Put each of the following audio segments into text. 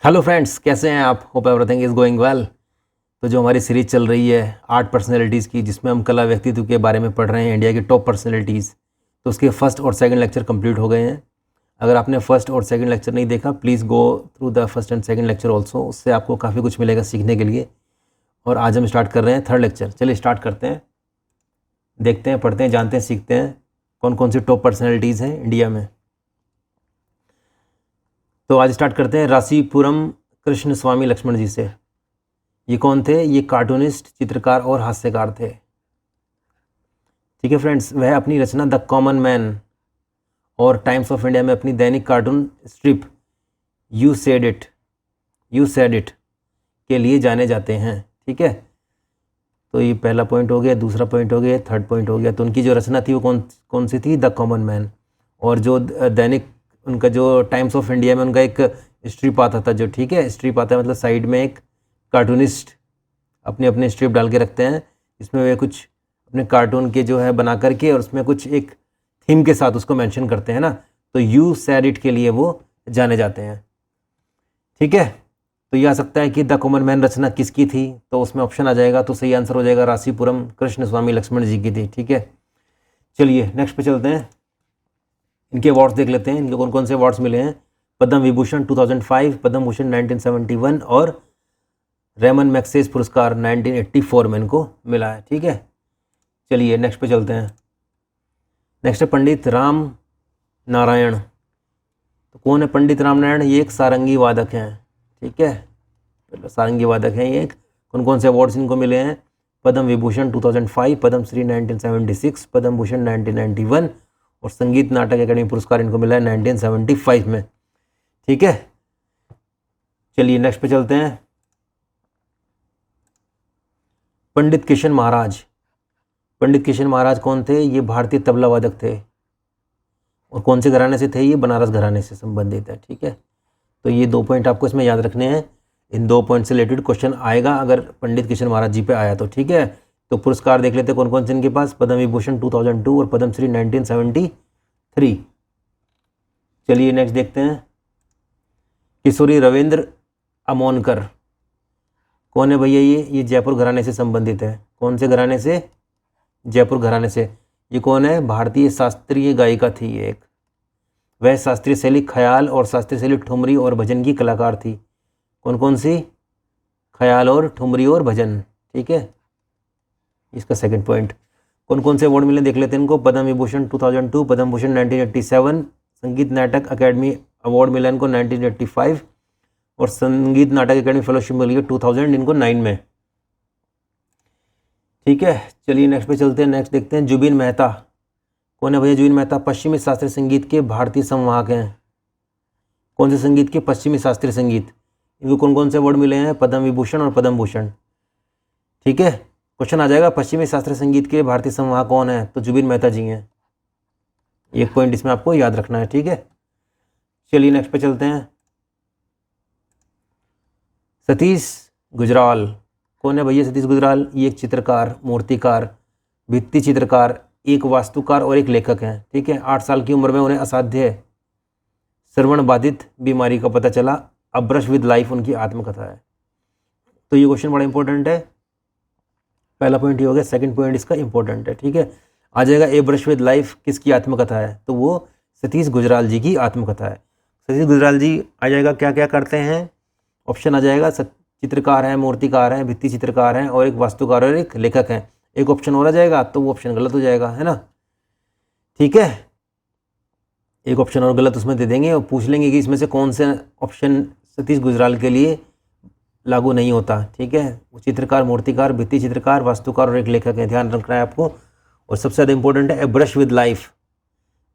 Hello friends, कैसे हैं आप? Hope everything is going well. तो जो हमारी सीरीज़ चल रही है 8 पर्सनैलिटीज़ की, जिसमें हम कला व्यक्तित्व के बारे में पढ़ रहे हैं, इंडिया की टॉप पर्सनैलिटीज़, तो उसके फर्स्ट और सेकंड लेक्चर कंप्लीट हो गए हैं। अगर आपने फर्स्ट और सेकंड लेक्चर नहीं देखा, please go through the first and second lecture also. उससे आपको काफ़ी कुछ मिलेगा सीखने के लिए। और आज हम स्टार्ट कर रहे हैं थर्ड लेक्चर। चलिए स्टार्ट करते हैं, देखते हैं, पढ़ते हैं, जानते हैं, सीखते हैं कौन कौन सी टॉप पर्सनैलिटीज़ हैं इंडिया में। तो आज स्टार्ट करते हैं रासीपुरम कृष्ण स्वामी लक्ष्मण जी से। ये कौन थे? ये कार्टूनिस्ट, चित्रकार और हास्यकार थे। ठीक है फ्रेंड्स, वह अपनी रचना द कॉमन मैन और टाइम्स ऑफ इंडिया में अपनी दैनिक cartoon strip you said it के लिए जाने जाते हैं। ठीक है, तो ये पहला पॉइंट हो गया, दूसरा पॉइंट हो गया, थर्ड पॉइंट हो गया। तो उनकी जो रचना थी वो कौन कौन सी थी? The common man. और जो दैनिक, उनका जो टाइम्स ऑफ इंडिया में उनका एक स्ट्रिप आता था, जो, ठीक है, स्ट्रिप आता है मतलब साइड में एक कार्टूनिस्ट अपने अपने स्ट्रिप डाल के रखते हैं, इसमें वे कुछ अपने कार्टून के जो है बना करके और उसमें कुछ एक थीम के साथ उसको मेंशन करते हैं ना। तो यू सेड इट के लिए वो जाने जाते हैं। ठीक है, तो ये आ सकता है कि द कॉमन मैन रचना किसकी थी? तो उसमें ऑप्शन आ जाएगा, तो सही आंसर हो जाएगा रासीपुरम कृष्ण स्वामी लक्ष्मण जी की थी। ठीक है, चलिए नेक्स्ट पे चलते हैं। इनके अवार्ड्स देख लेते हैं, इनके कौन कौन से अवार्ड्स मिले हैं। पद्म विभूषण 2005, पद्म भूषण 1971 और रेमन मैग्सेसे पुरस्कार 1984 में इनको मिला है। ठीक है, चलिए नेक्स्ट पे चलते हैं। नेक्स्ट है पंडित राम नारायण। तो कौन है पंडित राम नारायण? ये एक सारंगी वादक हैं। ठीक है, सारंगी वादक हैं ये। कौन कौन से अवार्ड्स इनको मिले हैं? पद्म विभूषण 2005, पद्म श्री 1976, पद्म भूषण 1991 और संगीत नाटक अकेडमी पुरस्कार इनको मिला है 1975 में। ठीक है, चलिए नेक्स्ट पे चलते हैं। पंडित किशन महाराज। पंडित किशन महाराज कौन थे? ये भारतीय तबला वादक थे। और कौन से घराने से थे? ये बनारस घराने से संबंधित है। ठीक है, तो ये 2 पॉइंट आपको इसमें याद रखने हैं। इन 2 पॉइंट से रिलेटेड क्वेश्चन आएगा अगर पंडित किशन महाराज जी पे आया तो। ठीक है, तो पुरस्कार देख लेते हैं कौन कौन से इनके पास। पद्म विभूषण 2002 और पद्मश्री 1973। चलिए नेक्स्ट देखते हैं। किशोरी रविंद्र अमोनकर कौन है भैया? ये जयपुर घराने से संबंधित है। कौन से घराने से? जयपुर घराने से। ये कौन है? भारतीय शास्त्रीय गायिका थी ये एक। वह शास्त्रीय शैली ख्याल और शास्त्रीय शैली ठुमरी और भजन की कलाकार थी। कौन कौन सी? ख्याल और ठुमरी और भजन। ठीक है, इसका सेकंड पॉइंट। कौन कौन से अवार्ड मिले देख लेते हैं इनको। पद्म विभूषण 2002, पद्म भूषण 1987, संगीत नाटक अकेडमी अवार्ड मिला इनको 1985 और संगीत नाटक अकेडमी फेलोशिप मिली है 2000 इनको 9 में। ठीक है, चलिए नेक्स्ट पे चलते हैं। नेक्स्ट देखते हैं जुबिन मेहता। कौन है भैया जुबिन मेहता? पश्चिमी शास्त्रीय संगीत के भारतीय संवाहक हैं। कौन से संगीत के? पश्चिमी शास्त्रीय संगीत। इनको कौन कौन से अवार्ड मिले हैं? पद्म विभूषण और पद्म भूषण। ठीक है, क्वेश्चन आ जाएगा पश्चिमी शास्त्रीय संगीत के भारतीय संवाहक कौन है? तो जुबिन मेहता जी हैं। एक पॉइंट इसमें आपको याद रखना है। ठीक है, चलिए नेक्स्ट पे चलते हैं। सतीश गुजराल। कौन है भैया सतीश गुजराल? ये एक चित्रकार, मूर्तिकार, भित्ति चित्रकार, एक वास्तुकार और एक लेखक हैं। ठीक है, 8 साल की उम्र में उन्हें असाध्य श्रवण बाधित बीमारी का पता चला। अ ब्रश विद लाइफ उनकी आत्मकथा है। तो ये क्वेश्चन बड़ा इंपॉर्टेंट है। पहला पॉइंट ये हो गया, सेकंड पॉइंट इसका इंपॉर्टेंट है। ठीक है, आ जाएगा ए ब्रश विद लाइफ किसकी आत्मकथा है? तो वो सतीश गुजराल जी की आत्मकथा है। सतीश गुजराल जी आ जाएगा क्या क्या करते हैं? ऑप्शन आ जाएगा, चित्रकार हैं, मूर्तिकार हैं, भित्ति चित्रकार हैं और एक वास्तुकार और एक लेखक हैं। एक ऑप्शन और आ जाएगा तो वो ऑप्शन गलत हो जाएगा, है ना। ठीक है, एक ऑप्शन और गलत उसमें दे देंगे और पूछ लेंगे कि इसमें से कौन से ऑप्शन सतीश गुजराल के लिए लागू नहीं होता। ठीक है, वो चित्रकार, मूर्तिकार, भित्ति चित्रकार, वास्तुकार और एक लेखक है, ध्यान रखना है आपको। और सबसे ज़्यादा इंपॉर्टेंट है a brush with life.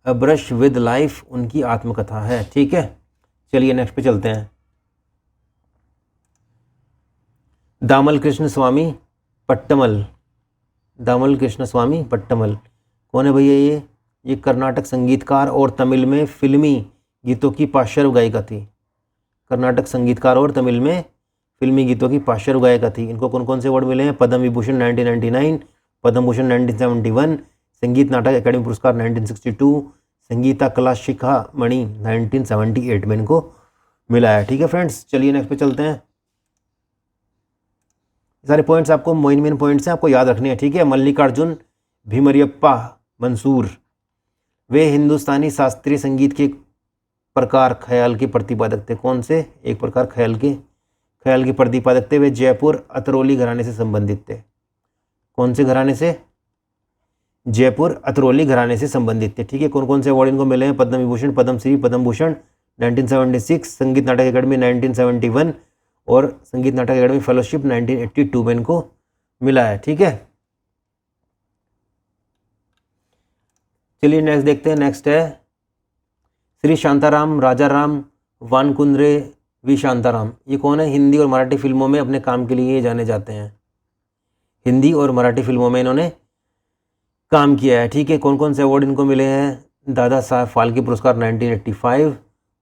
A brush with life उनकी आत्मकथा है। ठीक है, चलिए नेक्स्ट पे चलते हैं। दामल कृष्ण स्वामी पट्टमल। दामल कृष्ण स्वामी पट्टमल कौन है भैया? ये कर्नाटक संगीतकार और तमिल में फिल्मी गीतों की पार्श्व गायिका थी। कर्नाटक संगीतकार और तमिल में फिल्मी गीतों की पार्श्व गायिका थी। इनको कौन कौन से अवार्ड मिले हैं? पद्म विभूषण 1999, पद्म भूषण 1971, संगीत नाटक अकेडमी पुरस्कार 1962, संगीता कला शिखा मणि 1978 में इनको मिला है। ठीक है फ्रेंड्स, चलिए नेक्स्ट पे चलते हैं। सारे पॉइंट्स आपको मेन पॉइंट्स हैं, आपको याद रखने हैं। ठीक है, मल्लिकार्जुन भीमरियप्पा मंसूर, वे हिंदुस्तानी शास्त्रीय संगीत के प्रकार ख्याल के प्रतिपादक थे। कौन से? एक प्रकार ख्याल के प्रतिपादक थे। वे जयपुर अतरौली घराने से संबंधित थे। कौन से घराने से? जयपुर अतरौली घराने से संबंधित थे। ठीक है, कौन कौन से अवार्ड इनको मिले हैं? पद्म विभूषण, पद्मश्री, पद्म भूषण 1976, संगीत नाटक अकेडमी 1971 और संगीत नाटक अकेडमी फेलोशिप 1982 में इनको मिला है। ठीक है, चलिए नेक्स्ट देखते हैं। नेक्स्ट है श्री शांताराम राजाराम वानकुंद्रे वी शांताराम। ये कौन है? हिंदी और मराठी फिल्मों में अपने काम के लिए जाने जाते हैं। हिंदी और मराठी फिल्मों में इन्होंने काम किया है। ठीक है, कौन कौन से अवार्ड इनको मिले हैं? दादा साहब फाल्के पुरस्कार 1985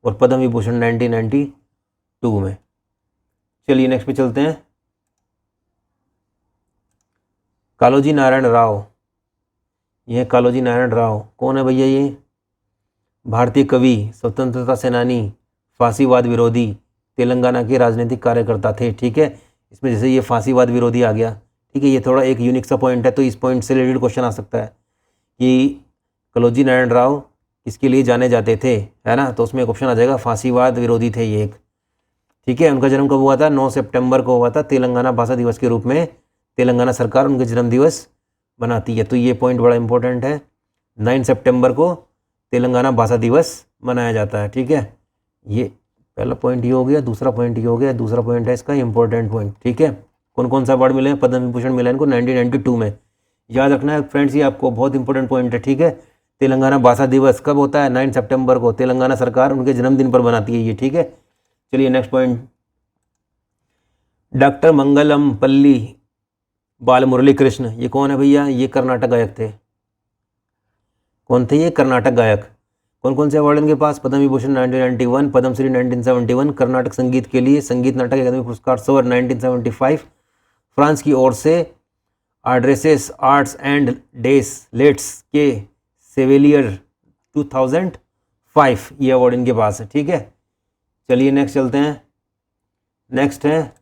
और पद्म विभूषण 1992 में। चलिए नेक्स्ट पे चलते हैं। कालोजी नारायण राव, ये कालोजी नारायण राव कौन है भैया? ये भारतीय कवि, स्वतंत्रता सेनानी, फांसीवाद विरोधी, तेलंगाना के राजनीतिक कार्यकर्ता थे। ठीक है, इसमें जैसे ये फांसीवाद विरोधी आ गया। ठीक है, ये थोड़ा एक यूनिक सा पॉइंट है, तो इस पॉइंट से रिलेटेड क्वेश्चन आ सकता है कि कालोजी नारायण राव किसके लिए जाने जाते थे, है ना? तो उसमें एक ऑप्शन आ जाएगा फांसीवाद विरोधी थे ये एक। ठीक है, उनका जन्म कब हुआ था? 9 सितंबर को हुआ था। तेलंगाना भाषा दिवस के रूप में तेलंगाना सरकार उनके जन्म दिवस बनाती है, तो ये पॉइंट बड़ा इंपॉर्टेंट है। 9 सितंबर को तेलंगाना भाषा दिवस मनाया जाता है। ठीक है, ये पहला पॉइंट ये हो गया। दूसरा पॉइंट ये हो गया। दूसरा पॉइंट है इसका इंपॉर्टेंट पॉइंट। ठीक है, कौन कौन सा अवार्ड मिले हैं? पद्म विभूषण मिला इनको 1992 में। याद रखना है फ्रेंड्स, ये आपको बहुत इंपॉर्टेंट पॉइंट है। ठीक है, तेलंगाना भाषा दिवस कब होता है? 9 सितंबर को। तेलंगाना सरकार उनके जन्मदिन पर बनाती है ये। ठीक है, चलिए नेक्स्ट पॉइंट। डॉक्टर मंगलम पल्ली बाल मुरली कृष्ण, ये कौन है भैया? ये कर्नाटक गायक थे। कौन थे ये? कर्नाटक गायक। कौन कौन से अवार्ड इनके पास? पद्म विभूषण 1991, पद्मश्री 1971, कर्नाटक संगीत के लिए संगीत नाटक अकादमी पुरस्कार सवर 1975, फ्रांस की ओर से आड्रेसेस आर्ट्स एंड डेस लेट्स के सेवेलियर 2005, ये अवार्ड इनके पास है। ठीक है, चलिए नेक्स्ट चलते हैं। नेक्स्ट है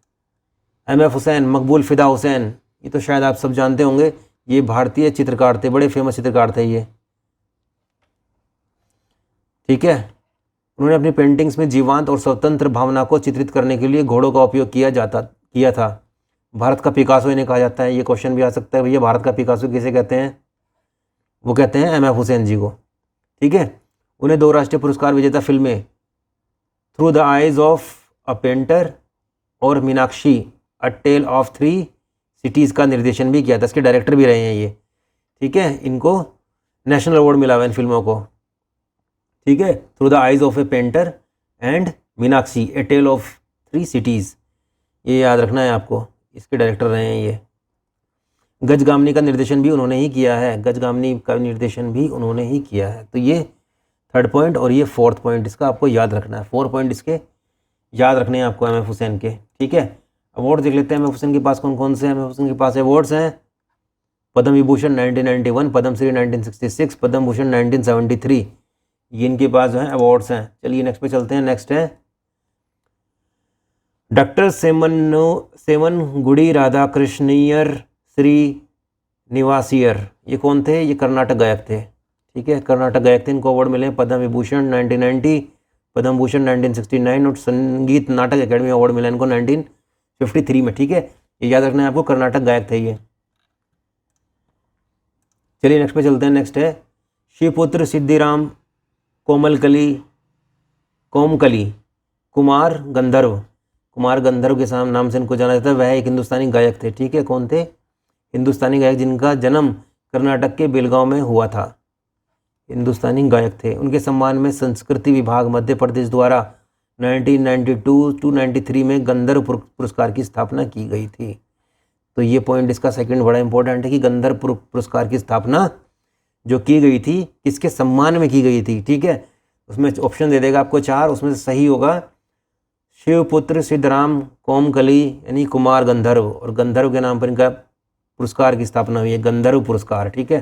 MF हुसैन, मकबूल फ़िदा हुसैन। ये तो शायद आप सब जानते होंगे, ये भारतीय चित्रकार थे, बड़े फेमस चित्रकार थे ये। ठीक है, उन्होंने अपनी पेंटिंग्स में जीवांत और स्वतंत्र भावना को चित्रित करने के लिए घोड़ों का उपयोग किया था। भारत का पिकासो इन्हें कहा जाता है। ये क्वेश्चन भी आ सकता है भैया, भारत का पिकासो किसे कहते हैं? वो कहते हैं MF हुसैन जी को। ठीक है, उन्हें 2 राष्ट्रीय पुरस्कार विजेता फिल्में through the eyes of a painter और मीनाक्षी अ टेल ऑफ 3 सिटीज़ का निर्देशन भी किया था। इसके डायरेक्टर भी रहे हैं ये। ठीक है, इनको नेशनल अवार्ड मिला हुआ इन फिल्मों को। ठीक है, through the eyes of a painter and Meenakshi a tale of 3 cities, ये याद रखना है आपको। इसके डायरेक्टर रहे हैं ये। गजगामनी का निर्देशन भी उन्होंने ही किया है। गजगामनी का निर्देशन भी उन्होंने ही किया है। तो ये 3rd पॉइंट और ये 4th पॉइंट इसका आपको याद रखना है। 4 पॉइंट इसके याद रखने हैं आपको MF हुसैन के। ठीक है, अवार्ड देख लेते हैं MF हुसैन के पास कौन कौन से। MF हुसैन के पास अवार्ड्स हैं पद्म विभूषण 1991, पद्मश्री 1966, पद्म भूषण 1973, ये इनके पास जो है अवार्ड्स हैं। चलिए नेक्स्ट पे चलते हैं। नेक्स्ट है डॉक्टर सेमनगुड़ी राधाकृष्णय्यर श्री निवासियर। ये कौन थे? ये कर्नाटक गायक थे। ठीक है, कर्नाटक गायक थे। इनको अवार्ड मिले पद्म विभूषण 1990, पद्म भूषण 1969 और संगीत नाटक अकेडमी अवार्ड मिला इनको 1953 में। ठीक है, ये याद रखना है आपको, कर्नाटक गायक थे ये। चलिए नेक्स्ट पे चलते हैं। नेक्स्ट है शिवपुत्र सिद्धिराम कोमकली कुमार गंधर्व के नाम से इनको जाना जाता है। वह एक हिंदुस्तानी गायक थे। ठीक है, कौन थे? हिंदुस्तानी गायक जिनका जन्म कर्नाटक के बेलगांव में हुआ था। हिंदुस्तानी गायक थे। उनके सम्मान में संस्कृति विभाग मध्य प्रदेश द्वारा 1992-93 में गंधर्व पुरस्कार की स्थापना की गई थी। तो ये पॉइंट इसका सेकंड बड़ा इंपॉर्टेंट है कि गंधर्व पुरस्कार की स्थापना जो की गई थी किसके सम्मान में की गई थी। ठीक है, उसमें ऑप्शन दे देगा आपको 4, उसमें से सही होगा शिवपुत्र सिद्धराम कोमकली यानी कुमार गंधर्व, और गंधर्व के नाम पर इनका पुरस्कार की स्थापना हुई है, गंधर्व पुरस्कार। ठीक है,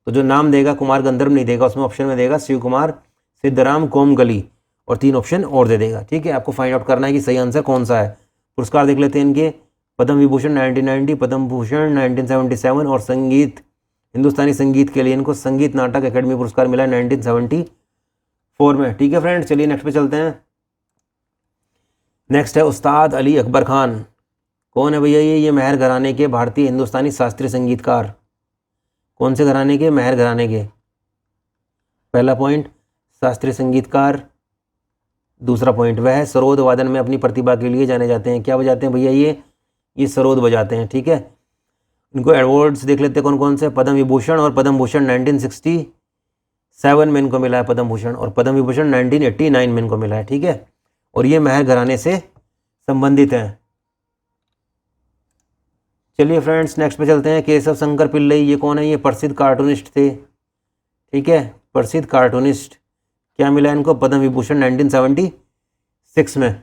तो जो नाम देगा कुमार गंधर्व नहीं देगा, उसमें ऑप्शन में देगा शिव कुमार सिद्धराम कोमकली, और 3 ऑप्शन और दे देगा। ठीक है, आपको फाइंड आउट करना है कि सही आंसर कौन सा है। पुरस्कार देख लेते हैं इनके। पद्म विभूषण 1990, पद्म भूषण 1977 और संगीत, हिंदुस्तानी संगीत के लिए इनको संगीत नाटक अकेडमी पुरस्कार मिला है 1974 में। ठीक है फ्रेंड्स, चलिए नेक्स्ट पे चलते हैं। नेक्स्ट है उस्ताद अली अकबर खान। कौन है भैया ये मेहर घराने के भारतीय हिंदुस्तानी शास्त्रीय संगीतकार। कौन से घराने के? मेहर घराने के। पहला पॉइंट शास्त्रीय संगीतकार। दूसरा पॉइंट वह सरोद वादन में अपनी प्रतिभा के लिए जाने जाते हैं। क्या बजाते हैं भैया ये सरोद बजाते हैं। ठीक है, इनको अवार्ड्स देख लेते हैं कौन कौन से। पद्म विभूषण और पद्म भूषण 1967 में इनको मिला है पद्म भूषण, और पद्म विभूषण 1989 में इनको मिला है। ठीक है, और ये मेहर घराने से संबंधित हैं। चलिए फ्रेंड्स नेक्स्ट पे चलते हैं। केशव शंकर पिल्लई, ये कौन है? ये प्रसिद्ध कार्टूनिस्ट थे। ठीक है, प्रसिद्ध कार्टूनिस्ट। क्या मिला इनको? पद्म विभूषण 1976 में।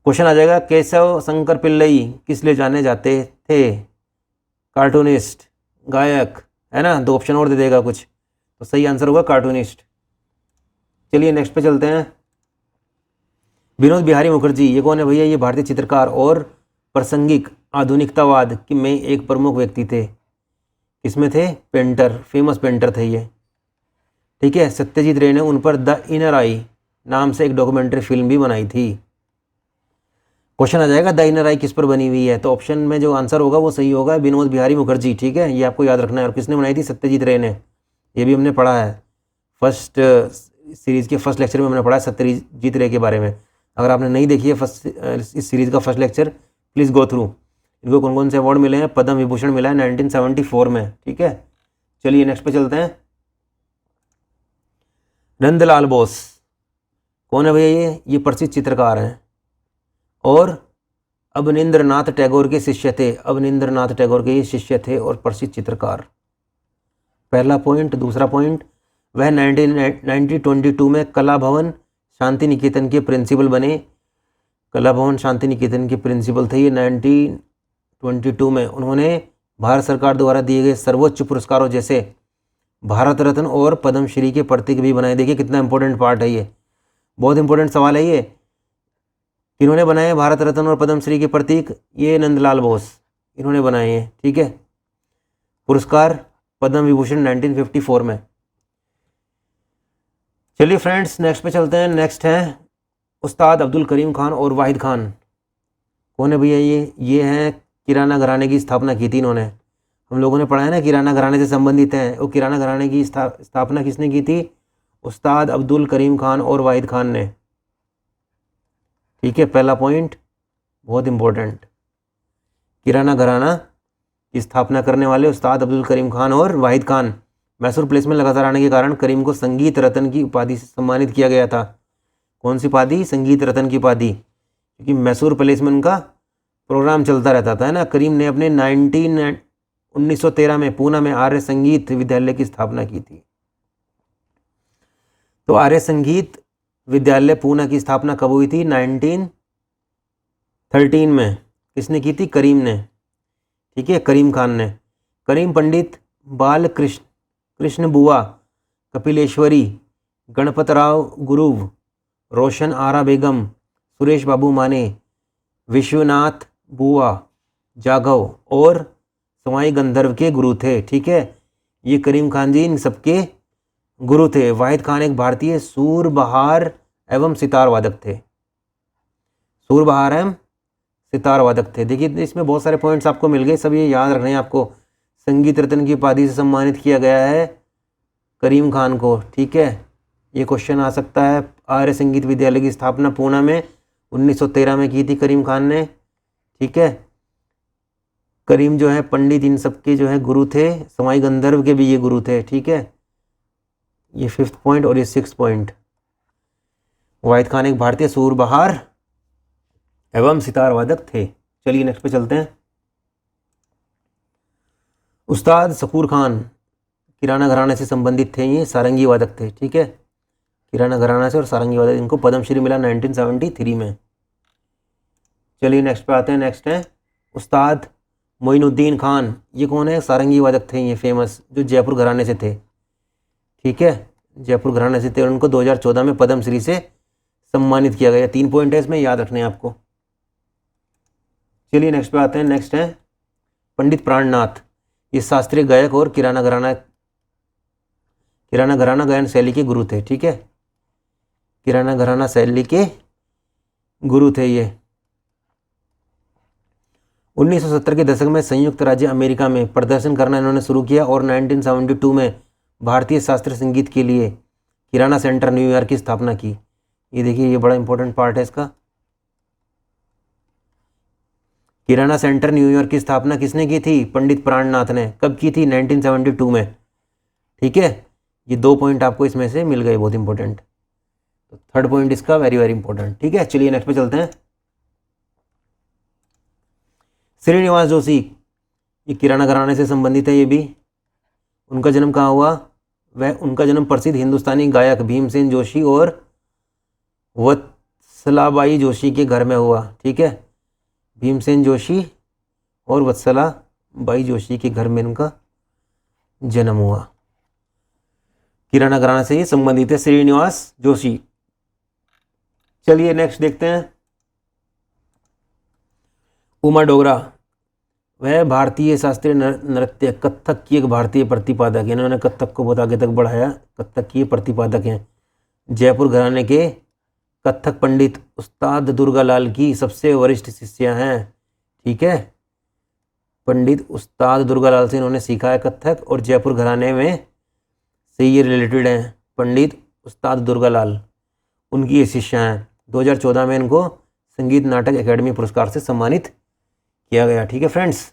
क्वेश्चन आ जाएगा केशव शंकर पिल्लई किस लिए जाने जाते थे? कार्टूनिस्ट, गायक, है ना। 2 ऑप्शन और दे देगा कुछ, तो सही आंसर होगा कार्टूनिस्ट। चलिए नेक्स्ट पे चलते हैं। विनोद बिहारी मुखर्जी, ये कौन है भैया? ये भारतीय चित्रकार और प्रासंगिक आधुनिकतावाद में एक प्रमुख व्यक्ति थे। किसमें थे? पेंटर, फेमस पेंटर थे ये। ठीक है, सत्यजीत रे ने उन पर द इनर आई नाम से एक डॉक्यूमेंट्री फिल्म भी बनाई थी। क्वेश्चन आ जाएगा द इनर आई किस पर बनी हुई है, तो ऑप्शन में जो आंसर होगा वो सही होगा विनोद बिहारी मुखर्जी। ठीक है, ये आपको याद रखना है। और किसने बनाई थी? सत्यजीत रे ने। ये भी हमने पढ़ा है फर्स्ट सीरीज़ के फर्स्ट लेक्चर में हमने पढ़ा है सत्यजीत रे के बारे में। अगर आपने नहीं देखी है इस सीरीज़ का first lecture, please go through. इनको कौन कौन से अवार्ड मिले हैं? पद्म विभूषण मिला है 1974 में। ठीक है, चलिए नेक्स्ट पे चलते हैं। नंदलाल बोस, कौन है भैया? ये प्रसिद्ध चित्रकार हैं और अवनींद्रनाथ टैगोर के शिष्य थे। अवनींद्रनाथ टैगोर के ये शिष्य थे और प्रसिद्ध चित्रकार। पहला पॉइंट। दूसरा पॉइंट, वह 1922 में कला भवन शांति निकेतन के प्रिंसिपल बने। कला भवन शांति निकेतन के प्रिंसिपल थे ये 1922 में। उन्होंने भारत सरकार द्वारा दिए गए सर्वोच्च पुरस्कारों जैसे भारत रत्न और पद्मश्री के प्रतीक भी बनाए। देखिए कितना इंपॉर्टेंट पार्ट है ये, बहुत इंपॉर्टेंट सवाल है ये। किन्होंने बनाए भारत रत्न और पद्मश्री के प्रतीक? ये नंदलाल बोस, इन्होंने बनाए हैं। ठीक है, पुरस्कार पद्म विभूषण 1954 में। चलिए फ्रेंड्स नेक्स्ट पे चलते हैं। नेक्स्ट है उस्ताद अब्दुल करीम खान और वाहिद खान। कौन है भैया ये हैं किराना घराने की स्थापना की थी इन्होंने। हम लोगों ने पढ़ा है ना किराना घराने से संबंधित हैं। वो किराना घराने की स्थापना किसने की थी? उस्ताद अब्दुल करीम खान और वाहिद खान ने। ठीक है, पहला पॉइंट बहुत इंपॉर्टेंट। किराना घराना की स्थापना करने वाले उस्ताद अब्दुल करीम खान और वाहिद खान। मैसूर प्लेस में लगातार आने के कारण करीम को संगीत रत्न की उपाधि से सम्मानित किया गया था। कौन सी उपाधि? संगीत रत्न की उपाधि, क्योंकि मैसूर प्लेस में उनका प्रोग्राम चलता रहता था, है ना। करीम ने अपने 1913 में पूना में आर्य संगीत विद्यालय की स्थापना की थी। तो आर्य संगीत विद्यालय पूना की स्थापना कब हुई थी? 1913 में। किसने की थी? करीम ने। ठीक है, करीम खान ने। करीम पंडित बाल कृष्ण बुआ, कपिलेश्वरी, गणपतराव गुरुव, रोशन आरा बेगम, सुरेश बाबू माने, विश्वनाथ बुआ जाघव और सवाई गंधर्व के गुरु थे। ठीक है, ये करीम खान जी इन सबके गुरु थे। वाहिद खान एक भारतीय सूरबहार एवं सितार वादक थे। सूरबहार एवं सितार वादक थे। देखिए इसमें बहुत सारे पॉइंट्स आपको मिल गए, सब ये याद रखने हैं आपको। संगीत रत्न की उपाधि से सम्मानित किया गया है करीम खान को। ठीक है, ये क्वेश्चन आ सकता है। आर्य संगीत विद्यालय की स्थापना पूना में 1913 में की थी करीम खान ने। ठीक है, करीम जो है पंडित इन सबके जो है गुरु थे। सवाई गंधर्व के भी ये गुरु थे। ठीक है, ये 5th पॉइंट और ये 6th पॉइंट। वाहिद खान एक भारतीय सूरबहार एवं सितार वादक थे। चलिए नेक्स्ट पे चलते हैं। उस्ताद शकूर खान किराना घराने से संबंधित थे, ये सारंगी वादक थे। ठीक है, किराना घराना से और सारंगी वादक, इनको पद्मश्री मिला 1973 में। चलिए नेक्स्ट पे आते हैं। नेक्स्ट है उस्ताद मोइनुद्दीन खान। ये कौन है? सारंगी वादक थे ये फेमस, जो जयपुर घराने से थे। ठीक है, जयपुर घराने से थे और उनको 2014 में पद्मश्री से सम्मानित किया गया। 3 पॉइंट है इसमें, याद रखने हैं आपको। चलिए नेक्स्ट पे आते हैं। नेक्स्ट है पंडित प्राणनाथ। ये शास्त्रीय गायक और किराना घराना गायन शैली के गुरु थे। ठीक है, किराना घराना शैली के गुरु थे ये। 1970 के दशक में संयुक्त राज्य अमेरिका में प्रदर्शन करना इन्होंने शुरू किया और 1972 में भारतीय शास्त्रीय संगीत के लिए किराना सेंटर न्यूयॉर्क की स्थापना की। ये देखिए, ये बड़ा इंपॉर्टेंट पार्ट है इसका। किराना सेंटर न्यूयॉर्क की स्थापना किसने की थी? पंडित प्राणनाथ ने। कब की थी? 1972 में। ठीक है, ये 2 पॉइंट आपको इसमें से मिल गए, बहुत इंपॉर्टेंट। तो 3rd पॉइंट इसका वेरी वेरी इंपॉर्टेंट। ठीक है, चलिए नेक्स्ट पे चलते हैं। श्रीनिवास जोशी, ये किराना घराने से संबंधित है। ये भी, उनका जन्म कहाँ हुआ? उनका जन्म प्रसिद्ध हिंदुस्तानी गायक भीमसेन जोशी और वत्सलाबाई जोशी के घर में हुआ। ठीक है, भीमसेन जोशी और वत्सलाबाई जोशी के घर में इनका जन्म हुआ। किराना घराना से ये संबंधित है, श्रीनिवास जोशी। चलिए नेक्स्ट देखते हैं। उमा डोगरा, वह भारतीय शास्त्रीय नृत्य कथक की एक भारतीय प्रतिपादक है। इन्होंने कथक को बहुत आगे तक बढ़ाया। कथक की प्रतिपादक हैं। जयपुर घराने के कथक पंडित उस्ताद दुर्गालाल की सबसे वरिष्ठ शिष्या हैं। ठीक है, पंडित उस्ताद दुर्गालाल से इन्होंने सीखा है कथक और जयपुर घराने में से ये रिलेटेड हैं। पंडित उस्ताद दुर्गालाल, उनकी ये शिष्या हैं। 2014 में इनको संगीत नाटक एकेडमी पुरस्कार से सम्मानित किया गया। ठीक है फ्रेंड्स,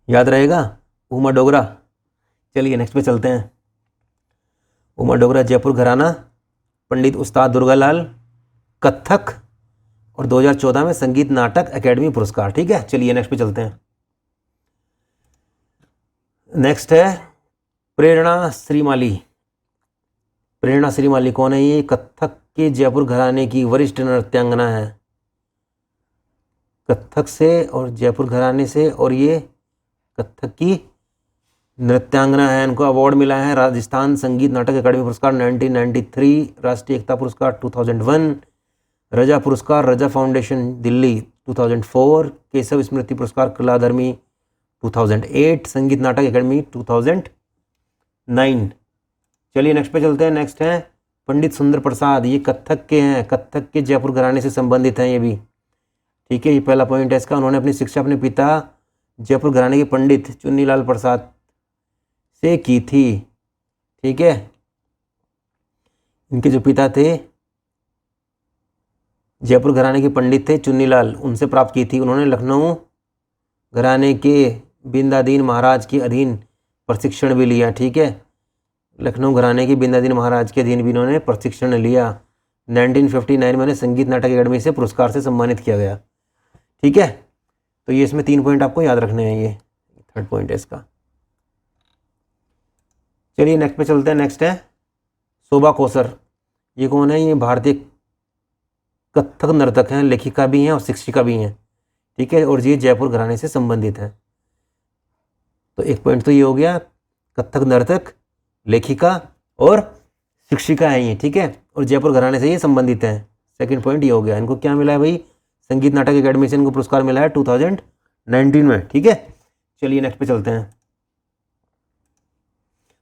याद रहेगा उमा डोगरा। चलिए नेक्स्ट पे चलते हैं। उमा डोगरा, जयपुर घराना, पंडित उस्ताद दुर्गालाल, कथक और 2014 में संगीत नाटक एकेडमी पुरस्कार। ठीक है, चलिए नेक्स्ट पे चलते हैं। नेक्स्ट है प्रेरणा श्रीमाली। प्रेरणा श्रीमाली कौन है? ये कथक के जयपुर घराने की वरिष्ठ नृत्यांगना है। कथक से और जयपुर घराने से, और ये कथक की नृत्यांगना है। इनको अवार्ड मिला है राजस्थान संगीत नाटक अकादमी पुरस्कार 1993, राष्ट्रीय एकता पुरस्कार 2001, रजा पुरस्कार रजा फाउंडेशन दिल्ली 2004, केशव स्मृति पुरस्कार कलाधर्मी 2008, संगीत नाटक अकादमी 2009। चलिए नेक्स्ट पे चलते हैं। नेक्स्ट है पंडित सुंदर प्रसाद। ये कथक के हैं, कथक के जयपुर घराने से संबंधित हैं ये भी। ठीक है, ये पहला पॉइंट है इसका। उन्होंने अपनी शिक्षा अपने पिता जयपुर घराने के पंडित चुन्नीलाल प्रसाद से की थी। ठीक है, इनके जो पिता थे जयपुर घराने के पंडित थे चुन्नीलाल, उनसे प्राप्त की थी। उन्होंने लखनऊ घराने के बिंदादीन महाराज के अधीन प्रशिक्षण भी लिया। ठीक है, लखनऊ घराने के बिंदादीन महाराज के अधीन भी इन्होंने प्रशिक्षण लिया। 1959 में उन्हें संगीत नाटक अकादमी से पुरस्कार से सम्मानित किया गया। ठीक है, तो ये इसमें 3 पॉइंट आपको याद रखने हैं। ये 3rd पॉइंट है इसका। चलिए नेक्स्ट पे चलते हैं। नेक्स्ट है शोभा कोसर। ये कौन है? ये भारतीय कथक नर्तक हैं, लेखिका भी हैं और शिक्षिका भी हैं। ठीक है, और ये जयपुर घराने से संबंधित हैं। तो 1 पॉइंट तो ये हो गया, कथक नर्तक, लेखिका और शिक्षिका है ये। ठीक है, और जयपुर घराने से ये संबंधित हैं। 2nd पॉइंट ये हो गया। इनको क्या मिला है भाई? संगीत नाटक अकादमी से इनको पुरस्कार मिला है 2019 में। ठीक है, चलिए नेक्स्ट पे चलते हैं।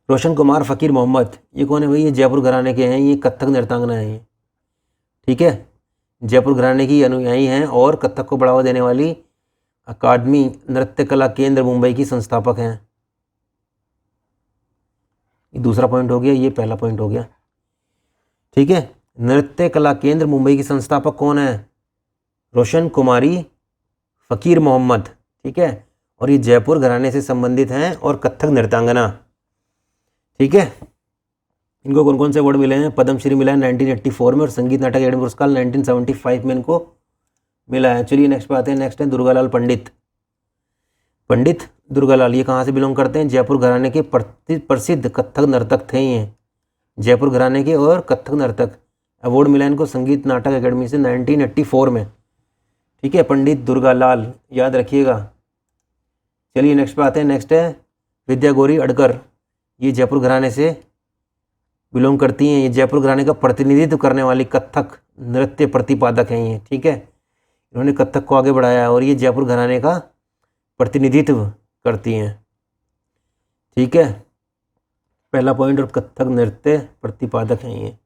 रोशन कुमार फ़कीर मोहम्मद, ये कौन है भाई? ये जयपुर घराने के हैं, ये कथक नृत्यांगना है ये। ठीक है, जयपुर घराने की अनुयायी हैं और कथक को बढ़ावा देने वाली अकादमी नृत्य कला केंद्र मुंबई की संस्थापक हैं। ये दूसरा पॉइंट हो गया, ये पहला पॉइंट हो गया। ठीक है, नृत्य कला केंद्र मुंबई की संस्थापक कौन है? रोशन कुमारी फ़कीर मोहम्मद। ठीक है, और ये जयपुर घराने से संबंधित हैं और कथक नृत्यांगना। ठीक है, इनको कौन कौन से अवार्ड मिले हैं? पद्मश्री मिला है 1984 में और संगीत नाटक अकादमी पुरस्कार 1975 में इनको मिला है। चलिए नेक्स्ट पे आते हैं। नेक्स्ट है दुर्गालाल पंडित। पंडित दुर्गालाल, ये कहाँ से बिलोंग करते हैं? जयपुर घराने के प्रसिद्ध कथक नर्तक थे ये, जयपुर घराने के और कथक नर्तक। अवार्ड मिला इनको संगीत नाटक अकादमी से 1984 में। ठीक है, पंडित दुर्गालाल, याद रखिएगा। चलिए नेक्स्ट पे आते हैं। नेक्स्ट है विद्या गौरी अडकर। ये जयपुर घराने से बिलोंग करती हैं। ये जयपुर घराने का प्रतिनिधित्व करने वाली कथक नृत्य प्रतिपादक हैं ये, ठीक है। इन्होंने कथक को आगे बढ़ाया है और ये जयपुर घराने का प्रतिनिधित्व करती हैं, ठीक है। पहला पॉइंट, और कथक नृत्य प्रतिपादक हैं ये।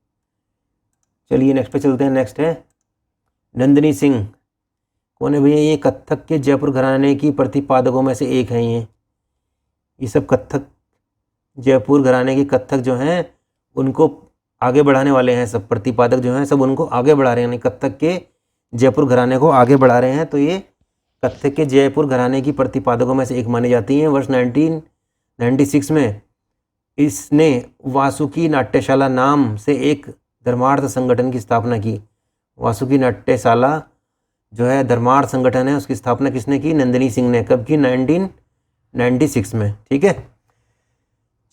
चलिए नेक्स्ट पे चलते हैं। नेक्स्ट है नंदिनी सिंह। कौन है भैया? ये कथक के जयपुर घराने की प्रतिपादकों में से एक हैं ये सब कथक जयपुर घराने की कथक जो हैं उनको आगे बढ़ाने वाले हैं। सब प्रतिपादक जो हैं सब उनको आगे बढ़ा रहे हैं, यानी कथक के जयपुर घराने को आगे बढ़ा रहे हैं। तो ये कथक के जयपुर घराने की प्रतिपादकों में से एक मानी जाती हैं। वर्ष 1996 में इसने वासुकी नाट्यशाला नाम से एक धर्मार्थ संगठन की स्थापना की। वासुकी नाट्यशाला जो है धर्मार्थ संगठन है, उसकी स्थापना किसने की? नंदिनी सिंह ने। कब की? 1996 में, ठीक है।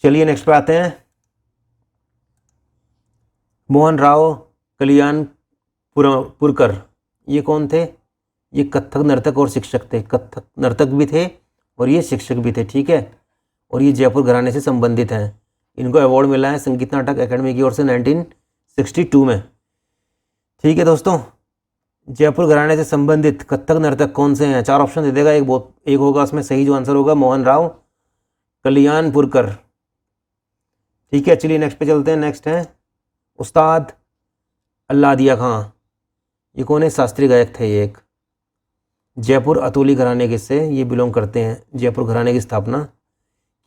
चलिए नेक्स्ट पे आते हैं। मोहन राव कल्याणपुरकर, ये कौन थे? ये कथक नर्तक और शिक्षक थे। कथक नर्तक भी थे और ये शिक्षक भी थे, ठीक है। और ये जयपुर घराने से संबंधित हैं। इनको अवार्ड मिला है संगीत नाटक अकेडमी की ओर से 1962 में, ठीक है दोस्तों। जयपुर घराने से संबंधित कथक नर्तक कौन से हैं? 4 ऑप्शन दे देगा, एक होगा उसमें सही, जो आंसर होगा मोहन राव कल्याणपुरकर, ठीक है। चलिए नेक्स्ट पे चलते हैं। नेक्स्ट है उस्ताद अल्लादिया खां। ये कौन है? शास्त्रीय गायक थे ये एक। जयपुर अतोली घराने के से ये बिलोंग करते हैं। जयपुर घराने की स्थापना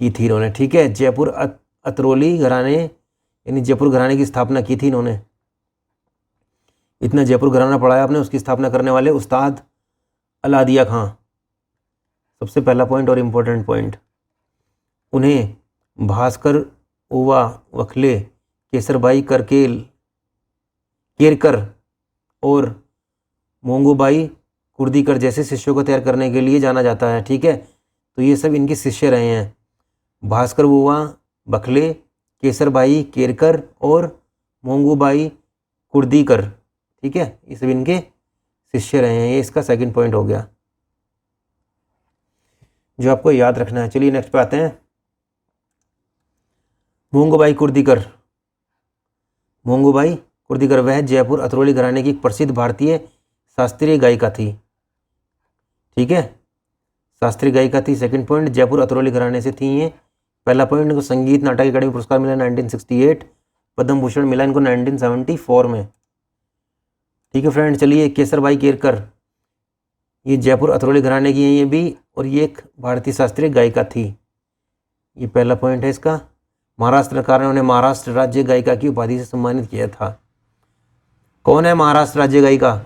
की थी इन्होंने, ठीक है। जयपुर अतरोली घराने यानी जयपुर घराने की स्थापना की थी इन्होंने। इतना जयपुर घराना पढ़ा है आपने, उसकी स्थापना करने वाले उस्ताद अलादिया खां, सबसे पहला पॉइंट और इम्पोर्टेंट पॉइंट। उन्हें भास्कर ओवा वखले, केसरबाई केरकर और मोंगूबाई कुर्दीकर जैसे शिष्यों को तैयार करने के लिए जाना जाता है, ठीक है। तो ये सब इनके शिष्य रहे हैं। भास्कर ओवा बखले, केसरबाई केरकर और मोंगूबाई कुर्दीकर, ठीक है। ये सब इनके शिष्य रहे हैं। ये इसका सेकंड पॉइंट हो गया जो आपको याद रखना है। चलिए नेक्स्ट पे आते हैं। मोंगूबाई कुर्दीकर। मोंगूबाई कुर्दीकर वह जयपुर अतरोली घराने की एक प्रसिद्ध भारतीय शास्त्रीय गायिका थी, ठीक है। शास्त्रीय गायिका थी, सेकंड पॉइंट। जयपुर अतरोली घराने से थी ये। पहला पॉइंट, इनको संगीत नाटक अकादमी पुरस्कार मिला 1968, पद्म भूषण मिला इनको 1974 में, ठीक है फ्रेंड। चलिए केसरबाई केरकर, ये जयपुर अतरोली घराने की हैं ये भी, और ये एक भारतीय शास्त्रीय गायिका थी। ये पहला पॉइंट है इसका। महाराष्ट्र सरकार ने उन्हें महाराष्ट्र राज्य गायिका की उपाधि से सम्मानित किया था। कौन है महाराष्ट्र राज्य गायिका?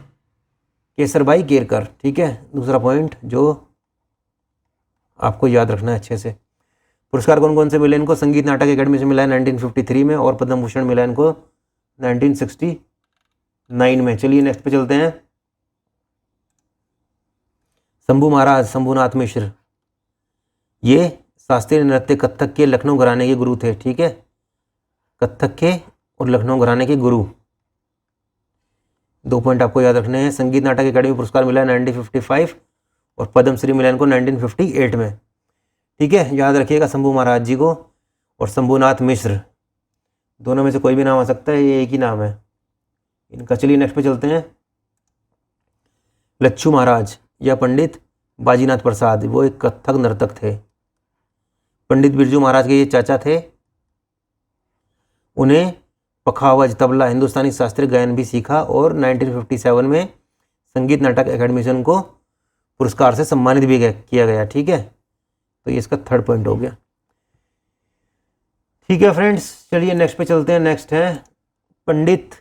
केसरबाई केरकर, ठीक है। दूसरा पॉइंट जो आपको याद रखना है अच्छे से। पुरस्कार कौन कौन से मिले इनको? संगीत नाटक अकादमी से मिला है 1953 में, और पद्म भूषण मिला है इनको 1969 में। चलिए नेक्स्ट पे चलते हैं। शंभू महाराज शंभूनाथ मिश्र, ये शास्त्रीय नृत्य कथक के लखनऊ घराने के गुरु थे, ठीक है। कथक के और लखनऊ घराने के गुरु। 2 पॉइंट आपको याद रखने हैं। संगीत नाटक अकादमी पुरस्कार मिला है 1955 और पद्मश्री मिला इनको 1958 में, ठीक है। याद रखिएगा शंभू महाराज जी को और शंभूनाथ मिश्र, दोनों में से कोई भी नाम आ सकता है, ये एक ही नाम है इनका। चलिए नेक्स्ट पे चलते हैं। लच्छू महाराज या पंडित बाजीनाथ प्रसाद, वो एक कथक नर्तक थे। पंडित बिरजू महाराज के ये चाचा थे। उन्हें पखावज, तबला, हिंदुस्तानी शास्त्रीय गायन भी सीखा और 1957 में संगीत नाटक अकादमी से उनको पुरस्कार से सम्मानित भी किया गया, ठीक है। तो ये इसका थर्ड पॉइंट हो गया, ठीक है फ्रेंड्स। चलिए नेक्स्ट पे चलते हैं। नेक्स्ट है पंडित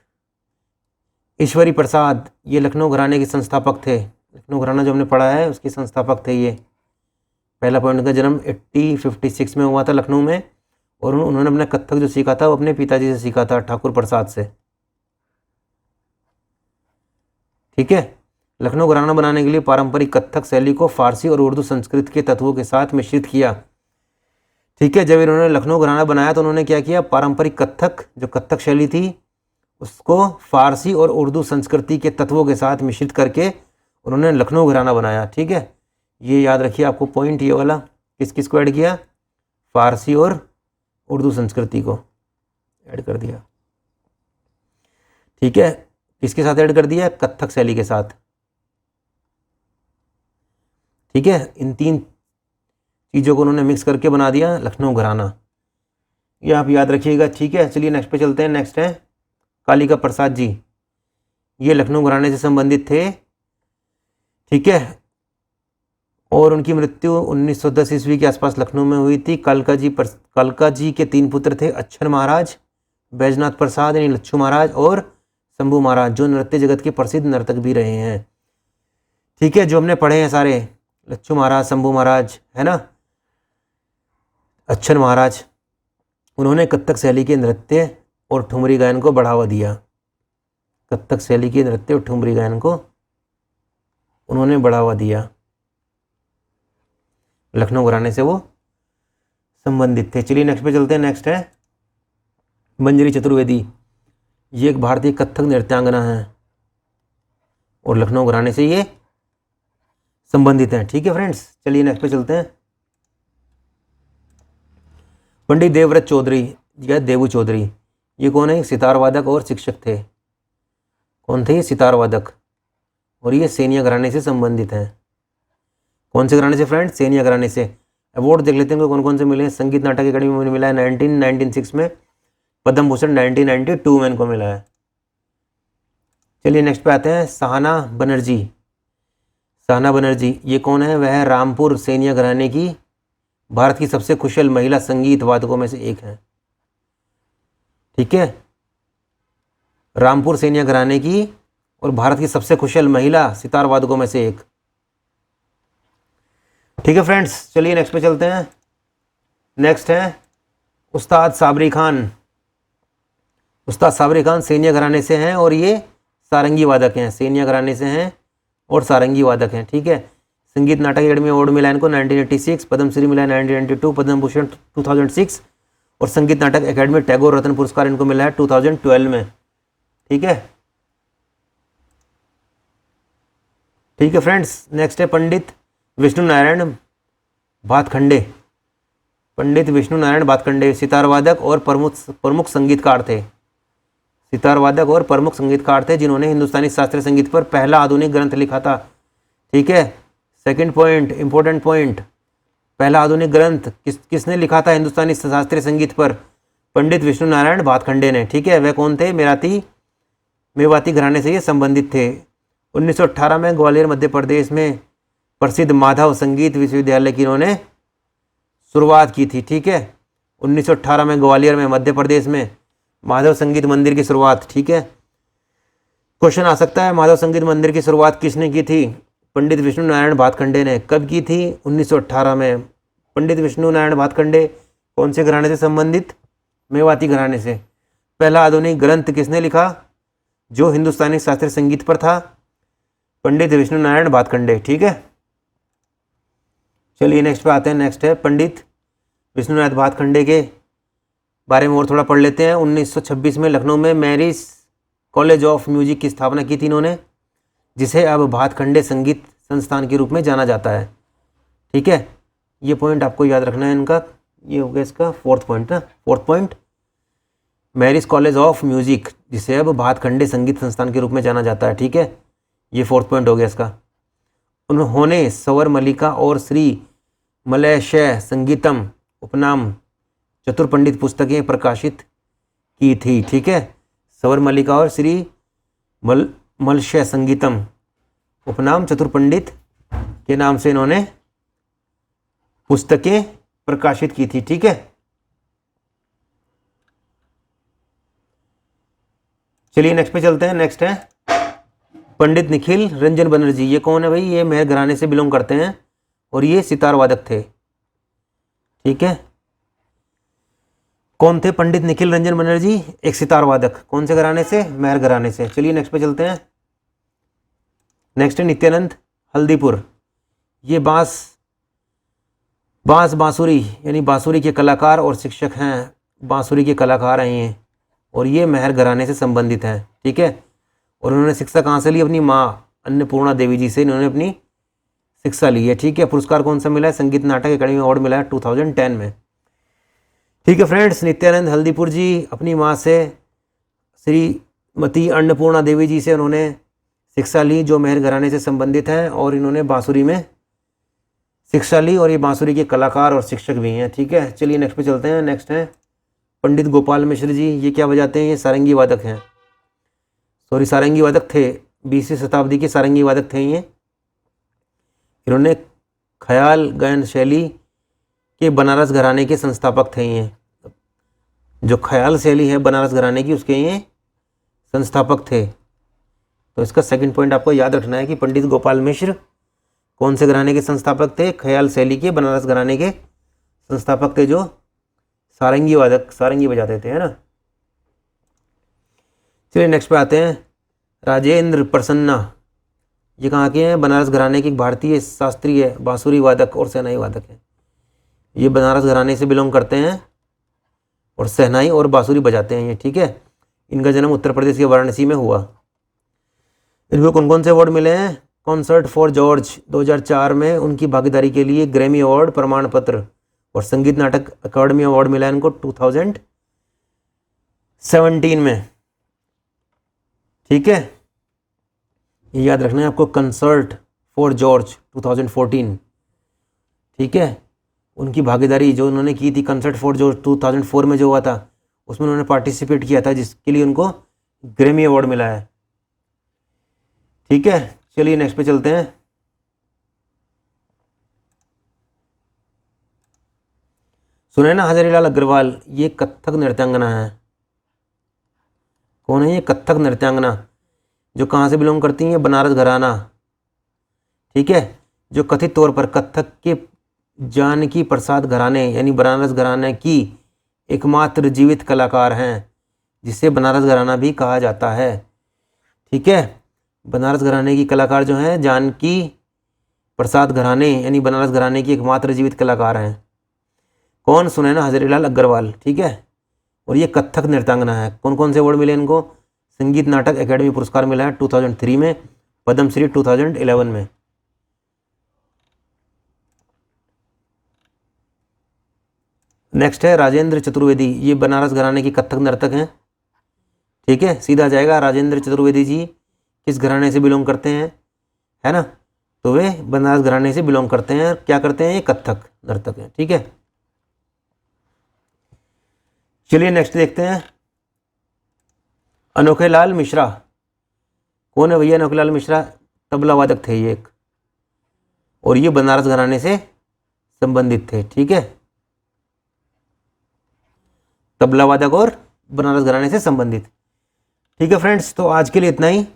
ईश्वरी प्रसाद, ये लखनऊ घराने के संस्थापक थे। लखनऊ घराना जो हमने पढ़ा है उसके संस्थापक थे ये। पहला पॉइंट का जन्म 1856 में हुआ था लखनऊ में, और उन्होंने अपना कथक जो सीखा था वो अपने पिताजी से सीखा था, ठाकुर प्रसाद से, ठीक है। लखनऊ घराना बनाने के लिए पारंपरिक कथक शैली को फारसी और उर्दू संस्कृत के तत्वों के साथ मिश्रित किया, ठीक है। जब इन्होंने लखनऊ घराना बनाया तो उन्होंने क्या किया? पारंपरिक कथक जो कथक शैली थी उसको फारसी और उर्दू संस्कृति के तत्वों के साथ मिश्रित करके उन्होंने लखनऊ घराना बनाया, ठीक है। ये याद रखिए आपको पॉइंट, ये वाला किस किस को ऐड किया? फारसी और उर्दू संस्कृति को ऐड कर दिया। ठीक है, किसके साथ ऐड कर दिया? कथक शैली के साथ। ठीक है, इन 3 चीज़ों को उन्होंने मिक्स करके बना दिया लखनऊ घराना, ये आप याद रखिएगा। ठीक है, चलिए नेक्स्ट पे चलते हैं। नेक्स्ट है कालिका प्रसाद जी, ये लखनऊ घराने से संबंधित थे। ठीक है, और उनकी मृत्यु 1910 ईस्वी के आसपास लखनऊ में हुई थी। कालका जी के 3 पुत्र थे, अच्छन महाराज, बैजनाथ प्रसाद यानी लच्छू महाराज और शंभू महाराज, जो नृत्य जगत के प्रसिद्ध नर्तक भी रहे हैं। ठीक है, जो हमने पढ़े हैं सारे, लच्छू महाराज, शंभू महाराज, है ना, अच्छन महाराज, उन्होंने कथक शैली के नृत्य और ठुमरी गायन को बढ़ावा दिया। कथक शैली के नृत्य और ठुमरी गायन को उन्होंने बढ़ावा दिया। लखनऊ घराने से वो संबंधित थे। चलिए नेक्स्ट पे चलते हैं। नेक्स्ट है मंजरी चतुर्वेदी, ये एक भारतीय कथक नृत्यांगना है और लखनऊ घराने से ये संबंधित हैं। ठीक है फ्रेंड्स, चलिए नेक्स्ट पे चलते हैं। पंडित देवव्रत चौधरी या देवू चौधरी, ये कौन है? सितार वादक और शिक्षक थे। कौन थे ये? सितार वादक, और ये सेनिया घराने से संबंधित हैं। कौन से घराने से फ्रेंड्स? सेनिया घराने से। अवार्ड देख लेते हैं कौन कौन से मिले हैं। संगीत नाटक अकादमी में मिला है 1996 में, पद्म भूषण 1992 में इनको मिला है। चलिए नेक्स्ट पे आते हैं। सहाना बनर्जी, सहाना बनर्जी ये कौन है? वह रामपुर सेनिया घराने की भारत की सबसे कुशल महिला संगीत वादकों में से एक है। ठीक है, रामपुर सेनिया घराने की और भारत की सबसे कुशल महिला सितार वादकों में से एक। ठीक है फ्रेंड्स, चलिए नेक्स्ट पे चलते हैं। नेक्स्ट है उस्ताद साबरी खान। उस्ताद साबरी खान सेनिया घराने से हैं और ये सारंगी वादक हैं। सेनिया घराने से हैं और सारंगी वादक हैं। ठीक है, संगीत नाटक अकादमी अवार्ड मिला इनको 1986, पद्मश्री मिला है 1992, पद्म भूषण 2006 और संगीत नाटक अकादमी टैगोर रत्न पुरस्कार इनको मिला है 2012 में। ठीक है, ठीक है फ्रेंड्स, नेक्स्ट है पंडित विष्णु नारायण भातखंडे। पंडित विष्णु नारायण भातखंडे सितार वादक और प्रमुख संगीतकार थे। सितार वादक और प्रमुख संगीतकार थे जिन्होंने हिंदुस्तानी शास्त्रीय संगीत पर पहला आधुनिक ग्रंथ लिखा था। ठीक है, सेकंड पॉइंट, इंपॉर्टेंट पॉइंट, पहला आधुनिक ग्रंथ किसने लिखा था हिंदुस्तानी शास्त्रीय संगीत पर? पंडित विष्णु नारायण भातखंडे ने। ठीक है, वह कौन थे? मेवाती घराने से ये संबंधित थे। 1918 में ग्वालियर मध्य प्रदेश में प्रसिद्ध माधव संगीत विश्वविद्यालय की इन्होंने शुरुआत की थी। ठीक है, 1918 में ग्वालियर में मध्य प्रदेश में माधव संगीत मंदिर की शुरुआत। ठीक है, क्वेश्चन आ सकता है माधव संगीत मंदिर की शुरुआत किसने की थी? पंडित विष्णु नारायण भातखंडे ने। कब की थी? 1918 में। पंडित विष्णु नारायण भातखंडे कौन से घराने से संबंधित? मेवाती घराने से। पहला आधुनिक ग्रंथ किसने लिखा जो हिंदुस्तानी शास्त्रीय संगीत पर था? पंडित विष्णु नारायण भातखंडे। ठीक है, चलिए नेक्स्ट पे आते हैं। नेक्स्ट है पंडित विष्णु नारायण भातखंडे के बारे में और थोड़ा पढ़ लेते हैं। 1926 में लखनऊ में मैरिज कॉलेज ऑफ म्यूजिक की स्थापना की थी इन्होंने, जिसे अब भातखंडे संगीत संस्थान के रूप में जाना जाता है। ठीक है, ये पॉइंट आपको याद रखना है इनका। ये हो गया इसका 4th पॉइंट ना, 4th point, marriage college of music जिसे अब भातखंडे संगीत संस्थान के रूप में जाना जाता है। ठीक है, ये 4th पॉइंट हो गया इसका। उन्होंने स्वर मल्लिका और श्री मलयशय संगीतम उपनाम चतुर पंडित पुस्तकें प्रकाशित की थी। ठीक है, स्वर मल्लिका और श्री मलयशय संगीतम उपनाम चतुर पंडित के नाम से इन्होंने पुस्तकें प्रकाशित की थी। ठीक है, चलिए नेक्स्ट पे चलते हैं। नेक्स्ट है पंडित निखिल रंजन बनर्जी। ये कौन है भाई? ये मेहर घराने से बिलोंग करते हैं और ये सितार वादक थे। ठीक है, कौन थे पंडित निखिल रंजन बनर्जी? एक सितार वादक। कौन से घराने से? मेहर घराने से। चलिए नेक्स्ट पे चलते हैं। नेक्स्ट है नित्यानंद हल्दीपुर। ये बांसुरी यानी बांसुरी के कलाकार और शिक्षक हैं। बांसुरी के कलाकार हैं ये, और ये मेहर घराने से संबंधित हैं। ठीक है, और उन्होंने शिक्षा कहाँ से ली? अपनी माँ अन्नपूर्णा देवी जी से इन्होंने अपनी शिक्षा ली है। ठीक है, पुरस्कार कौन सा मिला है? संगीत नाटक अकादमी अवार्ड मिला है 2010 में। ठीक है फ्रेंड्स, नित्यानंद हल्दीपुर जी अपनी माँ से श्रीमती अन्नपूर्णा देवी जी से उन्होंने शिक्षा ली जो मेहर घराने से संबंधित हैं, और इन्होंने बांसुरी में शिक्षा ली और ये बांसुरी के कलाकार और शिक्षक भी हैं। ठीक है, चलिए नेक्स्ट पे चलते हैं। नेक्स्ट हैं पंडित गोपाल मिश्र जी। ये क्या बजाते हैं? ये सारंगी वादक हैं, सॉरी सारंगी वादक थे, 20वीं शताब्दी के सारंगी वादक थे ये। इन्होंने ख्याल गायन शैली के बनारस घराने के संस्थापक थे ये। जो ख्याल शैली है बनारस घराने की उसके ये संस्थापक थे। तो इसका सेकंड पॉइंट आपको याद रखना है कि पंडित गोपाल मिश्र कौन से घराने के संस्थापक थे? ख्याल शैली के बनारस घराने के संस्थापक थे, जो सारंगी वादक सारंगी बजाते थे, है ना। चलिए नेक्स्ट पे आते हैं। राजेंद्र प्रसन्ना, ये कहाँ के हैं? बनारस घराने के एक भारतीय शास्त्रीय बांसुरी वादक और शहनाई वादक हैं। ये बनारस घराने से बिलोंग करते हैं और शहनाई और बांसुरी बजाते हैं ये। ठीक है, इनका जन्म उत्तर प्रदेश के वाराणसी में हुआ। इनको कौन कौन से अवार्ड मिले हैं? कॉन्सर्ट फॉर जॉर्ज 2004 में उनकी भागीदारी के लिए ग्रैमी अवार्ड प्रमाण पत्र, और संगीत नाटक अकादमी अवार्ड मिला है इनको 2017 में। ठीक है, ये याद रखना है आपको, कंसर्ट फॉर जॉर्ज 2014। ठीक है, उनकी भागीदारी जो उन्होंने की थी कंसर्ट फॉर जॉर्ज 2004 में जो हुआ था, उसमें उन्होंने पार्टिसिपेट किया था, जिसके लिए उनको ग्रैमी अवार्ड मिला है। ठीक है, चलिए नेक्स्ट पे चलते हैं। सुनैना हजारीलाल अग्रवाल, ये कथक नृत्यांगना है। कौन है ये? कथक नृत्यांगना, जो कहाँ से बिलोंग करती हैं? बनारस घराना। ठीक है, जो कथित तौर पर कथक के जानकी प्रसाद घराने यानी बनारस घराने की एकमात्र जीवित कलाकार हैं, जिसे बनारस घराना भी कहा जाता है। ठीक है, बनारस घराने की कलाकार जो हैं जानकी प्रसाद घराने यानी बनारस घराने की एकमात्र जीवित कलाकार हैं। कौन? सुनैना हजारीलाल अग्रवाल। ठीक है, और ये कथक नृत्यांगना है। कौन कौन से अवार्ड मिले इनको? संगीत नाटक अकेडमी पुरस्कार मिला है 2003 में, पद्मश्री 2011 में। नेक्स्ट है राजेंद्र चतुर्वेदी, ये बनारस घराने की कथक नर्तक हैं। ठीक है, सीधा जाएगा। राजेंद्र चतुर्वेदी जी किस घराने से बिलोंग करते हैं? है ना, तो वे बनारस घराने से बिलोंग करते हैं। क्या करते हैं? ये कथक नर्तक हैं। ठीक है, चलिए नेक्स्ट देखते हैं। अनोखेलाल मिश्रा, कौन है भैया अनोखेलाल मिश्रा? तबला वादक थे ये एक, और ये बनारस घराने से संबंधित थे। ठीक है, तबला वादक और बनारस घराने से संबंधित। ठीक है फ्रेंड्स, तो आज के लिए इतना ही।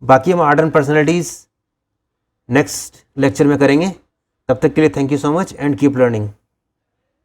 बाकी हम art and personalities next lecture में करेंगे। तब तक के लिए thank you so much and keep learning.